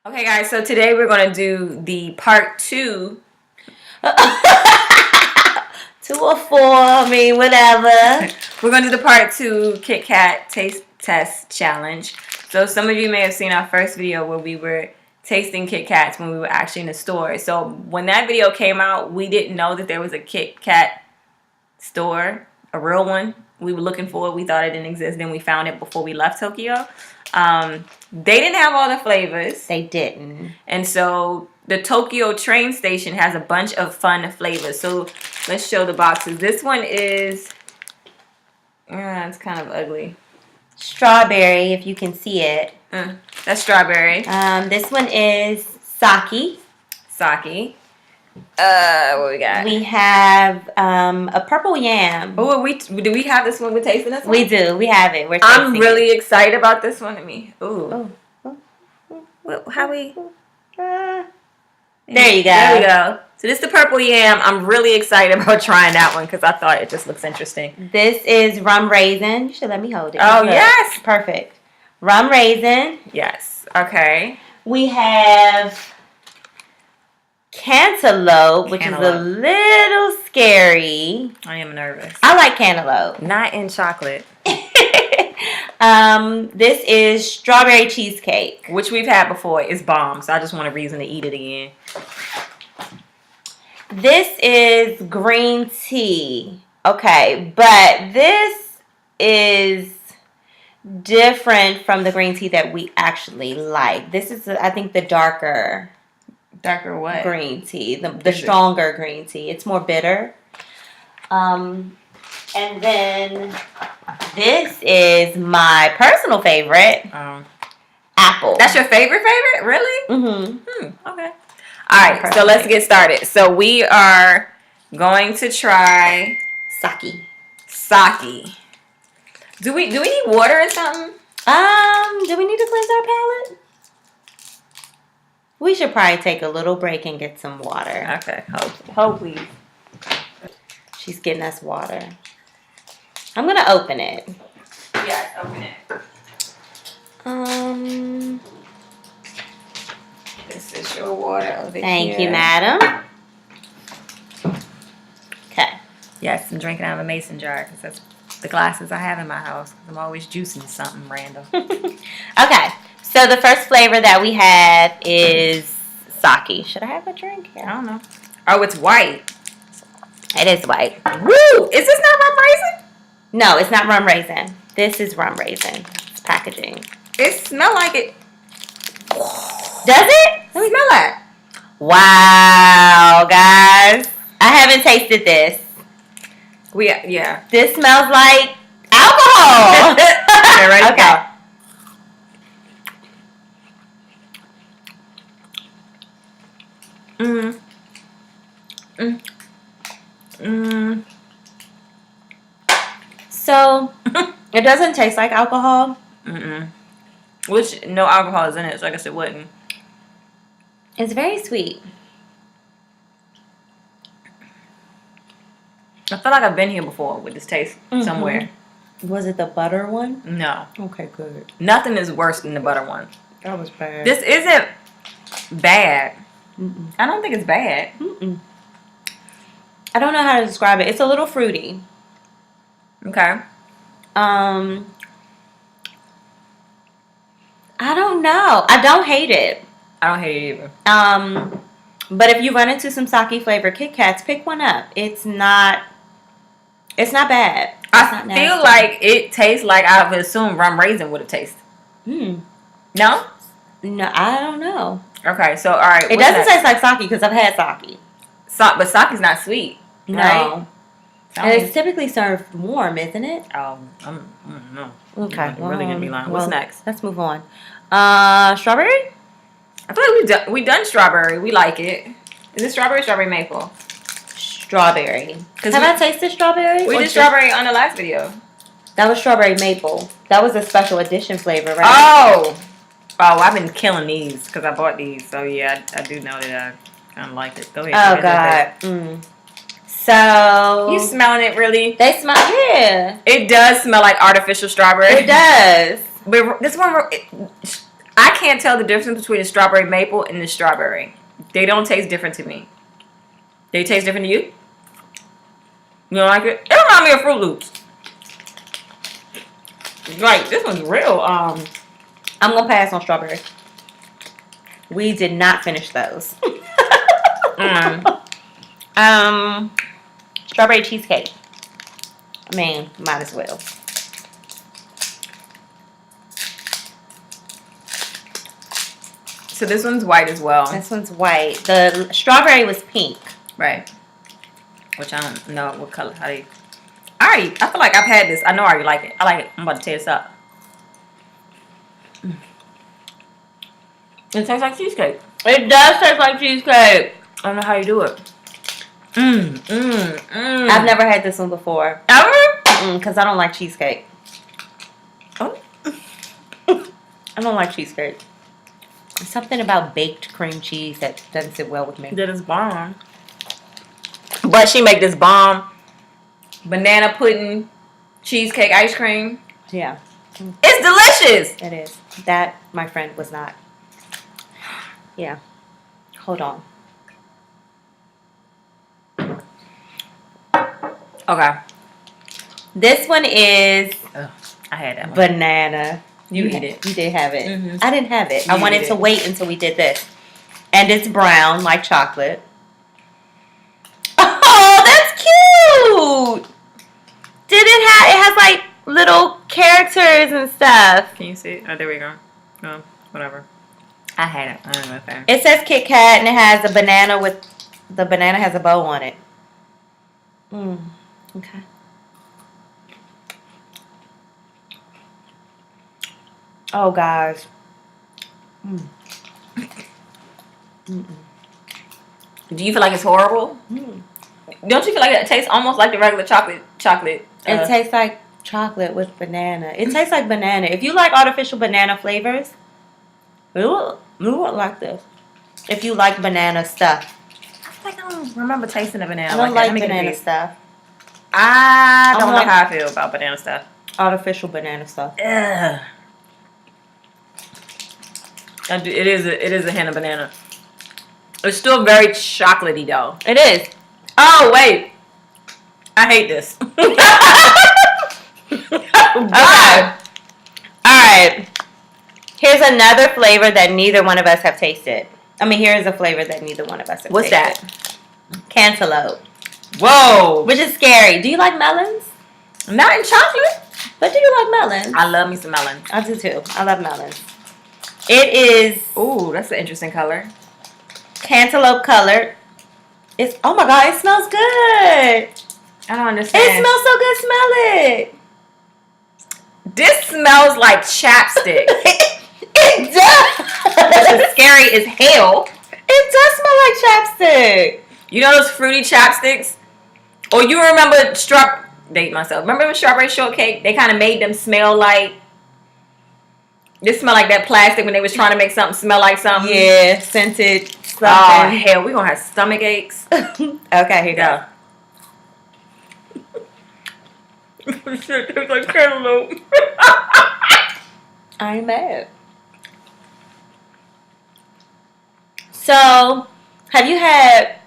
Okay, guys, so today we're going to do the part 2. 2 or 4, I mean, whatever. We're going to do the part 2 Kit Kat taste test challenge. So some of you may have seen our first video where we were tasting Kit Kats when we were actually in the store. So when that video came out, we didn't know that there was a Kit Kat store, a real one. We were looking for it. We thought it didn't exist. Then we found it before we left Tokyo. They didn't have all the flavors. They didn't. And so the Tokyo train station has a bunch of fun flavors. So let's show the boxes. This one is, it's kind of ugly. Strawberry, if you can see it. That's strawberry. This one is sake. Sake. What we got? We have a purple yam. Oh, do we have this one? We're tasting this one? We do. We have it. We're tasting I'm really excited about this one. Ooh. Oh. How we? There you go. There we go. So this is the purple yam. I'm really excited about trying that one because I thought it just looks interesting. This is rum raisin. You should let me hold it. Oh, Look. yes. Perfect. Rum raisin. Yes. Okay. We have cantaloupe, which is a little scary. I am nervous. I like cantaloupe. Not in chocolate. This is strawberry cheesecake, Which we've had before. It's bomb, so I just want a reason to eat it again. This is green tea. Okay, but this is different from the green tea that we actually like. This is, I think, the darker what? green tea, the stronger green tea. It's more bitter. And then this is my personal favorite, apple. That's your favorite? Really? Mm-hmm. Okay. All right, so let's get started. So we are going to try sake. Do we need water or something? Do we need to cleanse our palate? We should probably take a little break and get some water. Okay. Hold please. She's getting us water. I'm gonna open it. Yes, open it. This is your water over Thank you, madam. Okay. Yes, I'm drinking out of a mason jar because that's the glasses I have in my house. I'm always juicing something random. Okay. So the first flavor that we have is sake. Should I have a drink here? I don't know. Oh, it's white. It is white. Woo! Is this not rum raisin? No, it's not rum raisin. This is rum raisin. It's packaging. It smells like it. Does it? Let me smell that. Wow, guys. I haven't tasted this. Yeah. This smells like alcohol. Okay, ready? Okay. So, it doesn't taste like alcohol. Which, no alcohol is in it, so I guess it wouldn't. It's very sweet. I feel like I've been here before with this taste somewhere. Was it the butter one? No. Okay, good. Nothing is worse than the butter one. That was bad. This isn't bad. I don't think it's bad. I don't know how to describe it. It's a little fruity. Okay. I don't know. I don't hate it. I don't hate it either. But if you run into some sake flavored Kit Kats, pick one up. It's not bad. I feel like it tastes like I would assume rum raisin would have tasted. No? No, I don't know. Okay, so all right. It doesn't taste like sake because I've had sake. But sake's not sweet. No. Right? And it's typically served warm, isn't it? I don't know. Okay. You're really gonna be lying. What's next? Let's move on. Strawberry? I feel like we done strawberry. We like it. Is it strawberry maple? Strawberry. Have I tasted strawberry? We did strawberry on the last video. That was strawberry maple. That was a special edition flavor, right? Oh, I've been killing these because I bought these. So yeah, I do know that I kind of like it. Go ahead. Oh God. So you smelling it really? They smell. Yeah. It does smell like artificial strawberry. It does. But this one, I can't tell the difference between the strawberry maple and the strawberry. They don't taste different to me. They taste different to you? You don't like it? It reminds me of Fruit Loops. Like, this one's real. I'm gonna pass on strawberry. We did not finish those. Strawberry cheesecake. I mean, might as well. So this one's white as well. This one's white. The strawberry was pink. Right. Which I don't know what color. How do you... I feel like I've had this. I know I already like it. I like it. I'm about to tear this up. It tastes like cheesecake. It does taste like cheesecake. I don't know how you do it. I've never had this one before. Ever? Because I don't like cheesecake. Oh. I don't like cheesecake. There's something about baked cream cheese that doesn't sit well with me. That is bomb. But she make this bomb banana pudding cheesecake ice cream. Yeah. It's delicious. It is. That, my friend, was not. Yeah. Hold on. Okay. This one is I had that one. banana. You eat it. You did have it. Mm-hmm. I didn't have it. You I wanted to wait until we did this. And it's brown, like chocolate. Oh, that's cute! It has like little characters and stuff. Can you see? Oh, there we go. Oh, whatever. I had it. I don't know if I... It says Kitkat and it has a banana with... The banana has a bow on it. Okay. Oh, gosh. Do you feel like it's horrible? Don't you feel like it tastes almost like the regular chocolate? It tastes like chocolate with banana. It tastes like banana. If you like artificial banana flavors, you won't like this. If you like banana stuff. I feel like I don't remember tasting the banana. I don't like banana stuff. I don't know how I feel about banana stuff. Artificial banana stuff. Ugh. It is a hint of banana. It's still very chocolatey though. It is. Oh wait, I hate this. Okay. All right. Here's another flavor that neither one of us have tasted. I mean, here's a flavor that neither one of us have What's tasted. that? Cantaloupe. Whoa. Which is scary. Do you like melons? Not in chocolate. But do you like melons? I love me some melon. I do too. I love melons. It is... Ooh, that's an interesting color. Cantaloupe colored. It's... Oh my God, it smells good. I don't understand. It smells so good. Smell it. This smells like chapstick. It does. Which is scary as hell. It does smell like chapstick. You know those fruity chapsticks? Or you remember remember strawberry shortcake? They kind of made them smell like... This smell like that plastic when they was trying to make something smell like something. Yeah, scented something. Oh, hell, we're going to have stomach aches. Okay, here you go. Shit tastes like cantaloupe. I ain't mad. So, have you had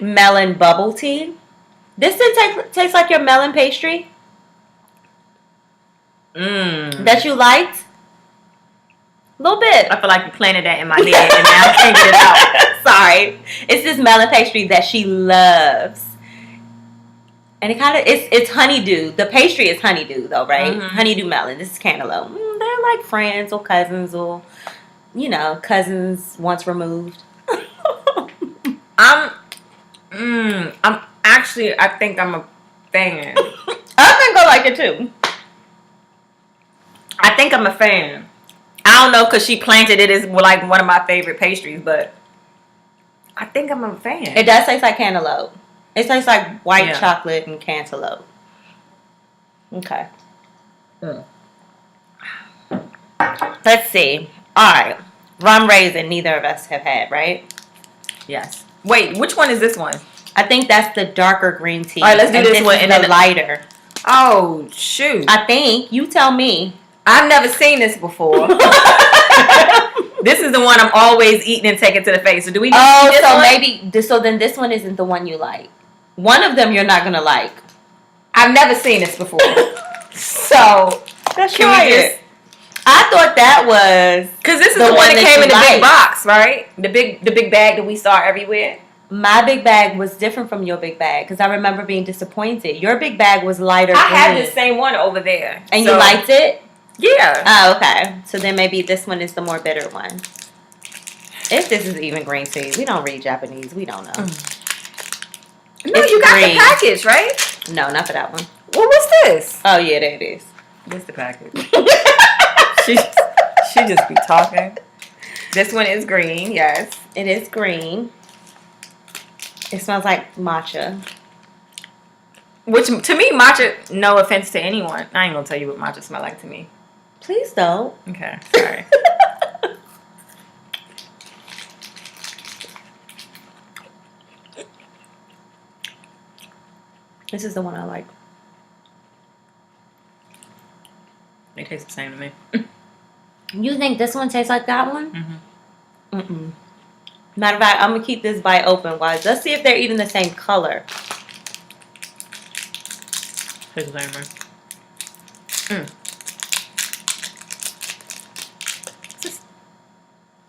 melon bubble tea? This didn't taste like your melon pastry that you liked? A little bit. I feel like you planted that in my head and now I can't get it out. Sorry. It's this melon pastry that she loves. And it kind of, it's honeydew. The pastry is honeydew though, right? Mm-hmm. Honeydew melon. This is cantaloupe. They're like friends or cousins or, cousins once removed. I think I'm a fan. I think I like it too. I think I'm a fan. I don't know because she planted it as like one of my favorite pastries, but I think I'm a fan. It does taste like cantaloupe. It tastes like white chocolate and cantaloupe. Okay. Let's see. All right. Rum Raisin, neither of us have had, right? Yes. Wait, which one is this one? I think that's the darker green tea. All right, let's do this one. And then the lighter. Oh, shoot. I think. You tell me. I've never seen this before. This is the one I'm always eating and taking to the face. So do we? So then this one isn't the one you like. One of them you're not gonna like. I've never seen this before. So let's try it. I thought that was because this is the one that came in the big box, right? The big bag that we saw everywhere. My big bag was different from your big bag because I remember being disappointed. Your big bag was lighter. I had the same one over there, and you liked it. Yeah. Oh, okay. So then maybe this one is the more bitter one. If this is even green tea, we don't read Japanese. We don't know. No, you got the package, right? No, not for that one. Well, what's this? Oh yeah, there it is. What's the package? she just be talking. This one is green. Yes, it is green. It smells like matcha. Which to me, matcha. No offense to anyone, I ain't gonna tell you what matcha smell like to me. Please don't. Okay, sorry. This is the one I like. They taste the same to me. You think this one tastes like that one? Mm-hmm. Matter of fact, I'm gonna keep this bite open. Why? Let's see if they're even the same color. Tastes the same, right?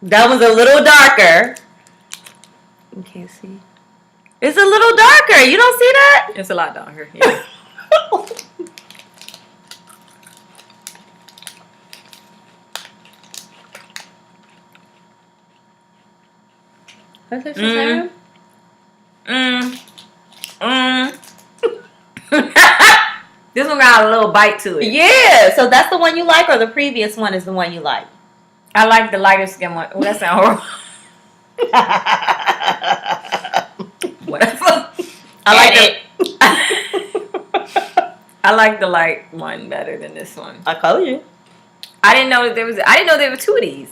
That was a little darker. You can't see. It's a little darker. You don't see that? It's a lot darker. Yeah. Is this the same? This one got a little bite to it. Yeah. So that's the one you like, or the previous one is the one you like? I like the lighter skin one. Oh, that sounds horrible. Whatever. I like the light one better than this one. I told you. I didn't know there were two of these.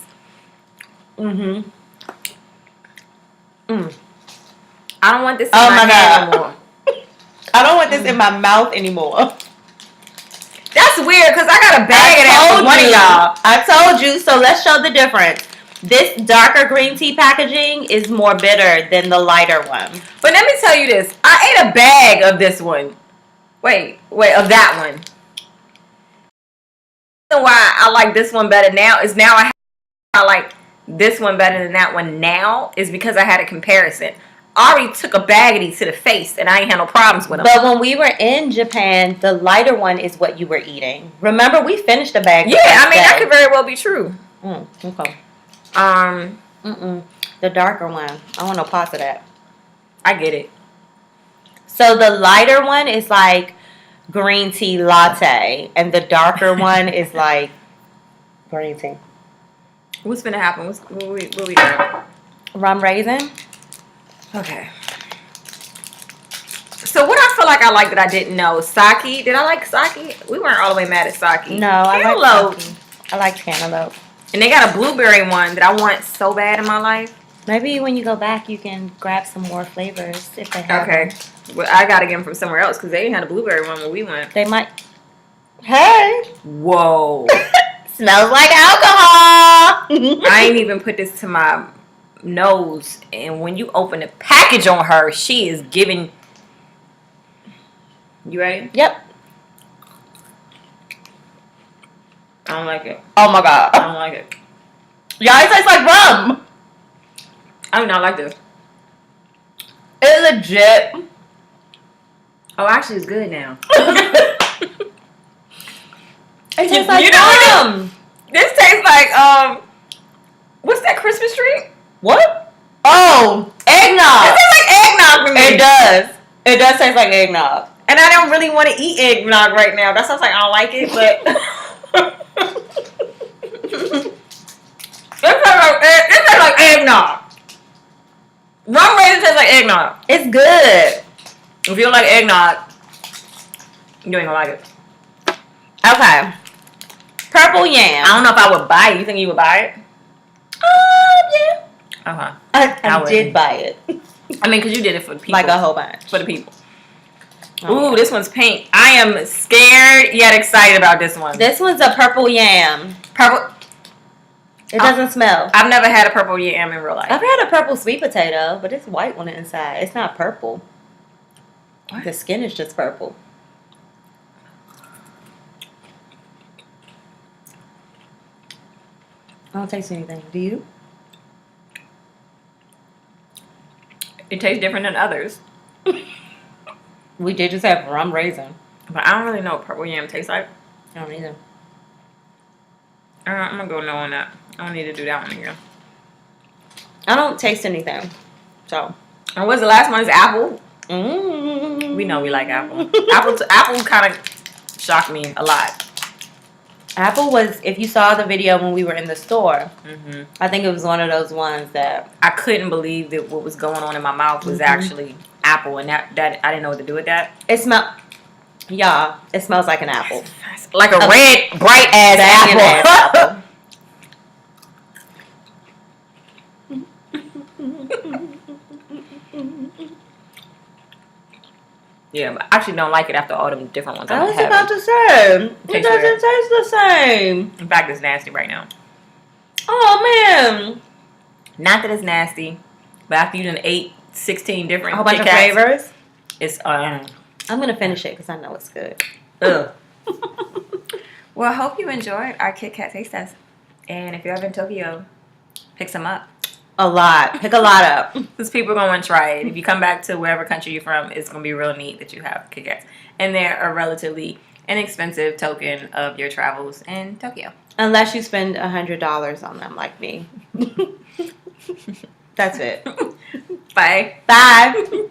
I don't want this in my hand anymore. I don't want this in my mouth anymore. That's weird because I got a bag of that for one of y'all. I told you. So let's show the difference. This darker green tea packaging is more bitter than the lighter one. But let me tell you this. I ate a bag of this one. Wait, of that one. The reason why I like this one better now is I like this one better than that one now is because I had a comparison. I already took a bag of these to the face and I ain't had no problems with them. But when we were in Japan, the lighter one is what you were eating. Remember, we finished a bag. Yeah, I mean, that could very well be true. Okay. The darker one. I want no parts of that. I get it. So the lighter one is like green tea latte, and the darker one is like green tea. What's gonna happen? What we doing? Rum Raisin. Okay. So what I feel like I like that I didn't know, sake. Did I like sake? We weren't all the way mad at sake. No, Cantaloupe. I like cantaloupe. And they got a blueberry one that I want so bad in my life. Maybe when you go back, you can grab some more flavors if they have. Okay. Well, I gotta get them from somewhere else because they didn't have a blueberry one when we went. They might. Hey. Whoa. Smells like alcohol. I ain't even put this to my nose, and when you open the package on her, she is giving. You ready? Yep. I don't like it. Oh my god. I don't like it. Y'all, it tastes like rum. I do not like this. It's legit. Oh, actually, it's good now. It tastes like rum. This tastes like what's that Christmas tree? What? Oh, eggnog. It tastes like eggnog to me. It does. It does taste like eggnog. And I don't really want to eat eggnog right now. That sounds like I don't like it, but it tastes like eggnog. Rum Raisin tastes like eggnog. It's good. If you don't like eggnog, you ain't gonna like it. Okay. Purple yam. I don't know if I would buy it. You think you would buy it? Yeah. I did buy it. I mean, because you did it for the people. Like a whole bunch. For the people. Ooh, this one's pink. I am scared yet excited about this one. This one's a purple yam. Purple. It doesn't smell. I've never had a purple yam in real life. I've had a purple sweet potato, but it's white on the inside. It's not purple. What? The skin is just purple. I don't taste anything. Do you? It tastes different than others. We did just have rum raisin. But I don't really know what purple yam tastes like. I don't either. I'm going to go no on that. I don't need to do that one again. I don't taste anything. So. And what's the last one? Is apple. Mm. We know we like apple. Apple kind of shocked me a lot. Apple was, if you saw the video when we were in the store, Mm-hmm. I think it was one of those ones that I couldn't believe that what was going on in my mouth was actually apple, and that I didn't know what to do with that. it smelled. Y'all, it smells like an apple. Like a red, bright ass Banging apple. ass apple. Yeah, but I actually don't like it after all them different ones I I've was had. about to say, it Tastes doesn't weird. taste the same. In fact, it's nasty right now. Oh man, Not that it's nasty, but after you done ate 16 different a whole bunch of Kit Kats, flavors. it's I'm gonna finish it because I know it's good. ugh. Well, I hope you enjoyed our Kit Kat taste test, and if you're ever in Tokyo, pick some up. A lot. Pick a lot up. Because people are going to want to try it. If you come back to wherever country you're from, it's going to be real neat that you have Kit Kats. And they're a relatively inexpensive token of your travels in Tokyo. Unless you spend $100 on them like me. That's it. Bye. Bye.